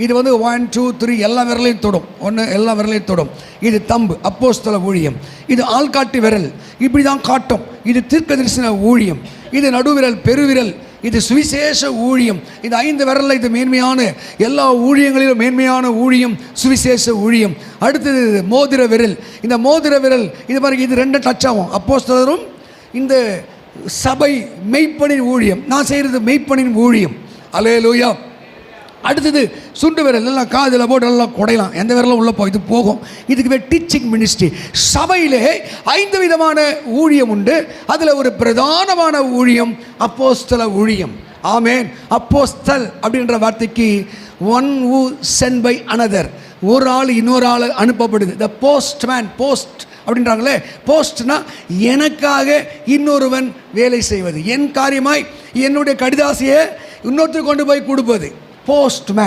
இது 1 2 3 எல்லா விரலையும் தொடும். எல்லா விரலையும் தொடும். இது தம்பு, அப்போஸ்தல ஊழியம். இது ஆள்காட்டி விரல், இப்படி தான் காட்டும். இது தீர்க்கதரிசன ஊழியம். இது நடுவிரல், பெருவிரல், இது சுவிசேஷ ஊழியம். இது 5 விரலில் இது மேன்மையான, எல்லா ஊழியங்களிலும் மேன்மையான ஊழியம் சுவிசேஷ ஊழியம். அடுத்தது மோதிர விரல். இந்த மோதிர விரல் இது பாருங்க, இது 2 டச் ஆகும். அப்போஸ்தலரும் இந்த சபை மெய்ப்பனின் ஊழியம். நான் செய்கிறது மெய்ப்பனின் ஊழியம். அல்லேலூயா. அடுத்தது சுண்டு விரல், எல்லாம் காதில் போட்டு எல்லாம் குடையலாம், எந்த விரலும் உள்ளே இது போகும். இதுக்கு டீச்சிங் மினிஸ்ட்ரி. சபையிலே 5 விதமான ஊழியம் உண்டு. அதில் ஒரு பிரதானமான ஊழியம் அப்போஸ்தல ஊழியம். ஆமேன். அப்போஸ்தல் அப்படின்ற வார்த்தைக்கு one who sent by another, ஒரு ஆள் இன்னொரு ஆள் அனுப்பப்படுது. த போஸ்ட்மேன், போஸ்ட் அப்படின்றாங்களே, போஸ்ட்னா எனக்காக இன்னொருவன் வேலை செய்வது, என் காரியமாய் என்னுடைய கடிதாசியை இன்னொருத்தர் கொண்டு போய் கொடுப்பது போஸ்ட்மேன்.